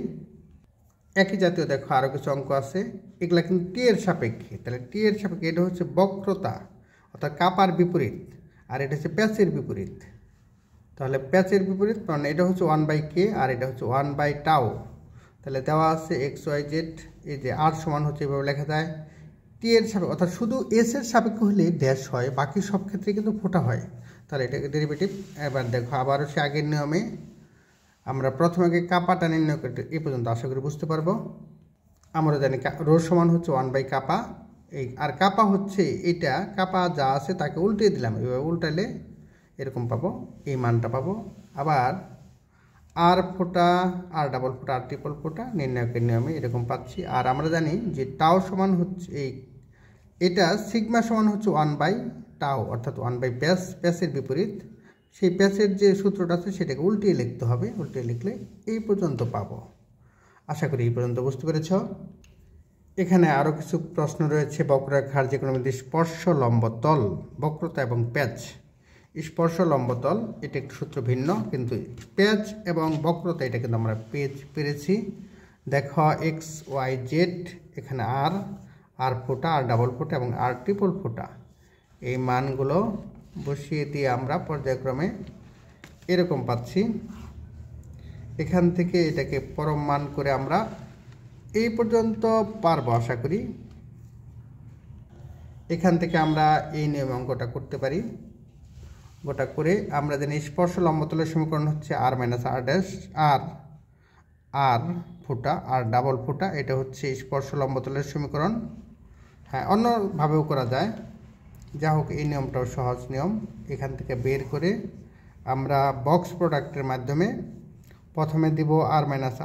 একই জাতীয় দেখো আরও কিছু অঙ্ক আছে, এগুলা কিন্তু টি এর সাপেক্ষে। তাহলে টি এর সাপেক্ষে এটা হচ্ছে বক্রতা অর্থাৎ কাপার বিপরীত, আর এটা হচ্ছে প্যাচের বিপরীত। তাহলে প্যাচের বিপরীত মানে এটা হচ্ছে 1/k আর এটা হচ্ছে 1/টাউ। তাহলে দেওয়া আছে এক্স ওয়াই জেড, এই যে আর সমান হচ্ছে এভাবে লেখা যায়। টি এর সাপেক্ষে অর্থাৎ শুধু এস এর সাপেক্ষে হলে ড্যাশ হয়, বাকি সব ক্ষেত্রে কিন্তু ফোঁটা হয়। তাহলে এটাকে ডেরিভেটিভ। এবার দেখো আবারও সে আগের নিয়মে আমরা প্রথমে আগে কাপাটা নির্ণয় করতে, এই পর্যন্ত আশা করি বুঝতে পারবো। আমরা জানি রো সমান হচ্ছে 1/কাপা, এই আর কাপা হচ্ছে এটা, কাপা যা আছে তাকে উল্টে দিলাম, এভাবে উল্টালে এরকম পাবো, এই মানটা পাবো। আবার আর ফোঁটা, আর ডাবল ফোঁটা, আর ট্রিপল ফোঁটা নির্ণায়কের নিয়মে এরকম পাচ্ছি। আর আমরা জানি যে টাও সমান হচ্ছে এটা সিগমা সমান হচ্ছে 1/টাউ অর্থাৎ 1/প্যাচ, প্যাচের বিপরীত। সেই প্যাচের যে সূত্রটা আছে সেটাকে উল্টিয়ে লিখতে হবে, উল্টিয়ে লিখলে এই পর্যন্ত পাবো। আশা করি এই পর্যন্ত বুঝতে পেরেছ। এখানে আরও কিছু প্রশ্ন রয়েছে। বক্ররেখার যে কোনো বিন্দু স্পর্শ লম্ব তল, বক্রতা এবং প্যাচ। স্পর্শ লম্ব তল এটা একটু সূত্র ভিন্ন, কিন্তু প্যাচ এবং বক্রতা এটা কিন্তু আমরা পেরেছি। দেখো এক্স ওয়াই জেড, এখানে আর ফোঁটা, আর ডাবল ফোঁটা এবং আর ট্রিপল ফোঁটা, এই মানগুলো বসিয়ে দিয়ে আমরা পর্যায়ক্রমে এরকম পাচ্ছি। এখান থেকে এটাকে পরম মান করে আমরা এই পর্যন্ত পারবো আশা করি। এখান থেকে আমরা এই নিয়মে অঙ্কটা করতে পারি। গোটা করে আমরা জানি স্পর্শ লম্বতলের সমীকরণ হচ্ছে আর মাইনাস আর ড্যাশ, আর ফোঁটা, আর ডাবল ফোঁটা, এটা হচ্ছে স্পর্শ লম্বতলের সমীকরণ। হ্যাঁ, অন্যভাবেও করা যায়, যা হোক এই নিয়মটাও সহজ নিয়ম। এখান থেকে বের করে আমরা বক্স প্রোডাক্টের মাধ্যমে প্রথমে দিব আর মাইনাস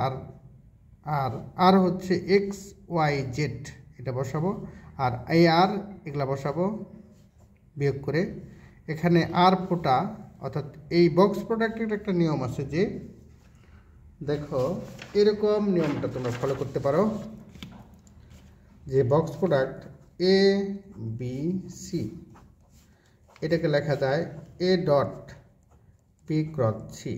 আর হচ্ছে এক্স ওয়াই জেড, এটা বসাবো, আর এই আর এগুলা বসাবো বিয়োগ করে। এখানে আর ফোঁটা অর্থাৎ এই বক্স প্রোডাক্টের একটা নিয়ম আছে, যে দেখো এরকম নিয়মটা তোমরা ফলো করতে পারো, যে box product A B C, এটাকে লেখা যায় A dot B cross C,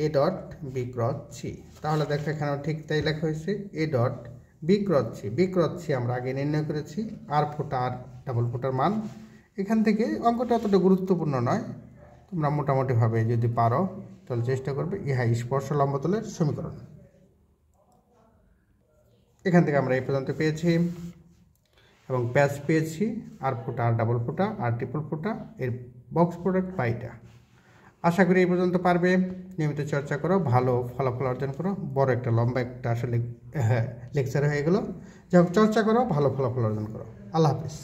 A dot B cross C. তাহলে দেখো এখানেও ঠিক তাই লেখা হয়েছে, A dot B cross C. B cross C আমরা আগে নির্ণয় করেছি, আর ফোঁটা আর ডাবল ফোঁটার মান। এখান থেকে অঙ্কটা অতটা গুরুত্বপূর্ণ নয়, তোমরা মোটামুটিভাবে যদি পারো তাহলে চেষ্টা করবে। ইহা স্পর্শ লম্বতলের সমীকরণ। এখান থেকে আমরা এই পর্যন্ত পেয়েছি এবং প্যাচ পেয়েছি, আর ফোঁটা, আর ডাবল ফোঁটা, আর ট্রিপল ফোঁটা, এর বক্স প্রোডাক্ট পাইটা। আশা করি এই পর্যন্ত পারবে। নিয়মিত চর্চা করো, ভালো ফলাফল অর্জন করো। বড় একটা লম্বা একটা আসলে লেকচার হয়ে গেলো। যাই হোক, চর্চা করো, ভালো ফলাফল অর্জন করো। আল্লাহ হাফিজ।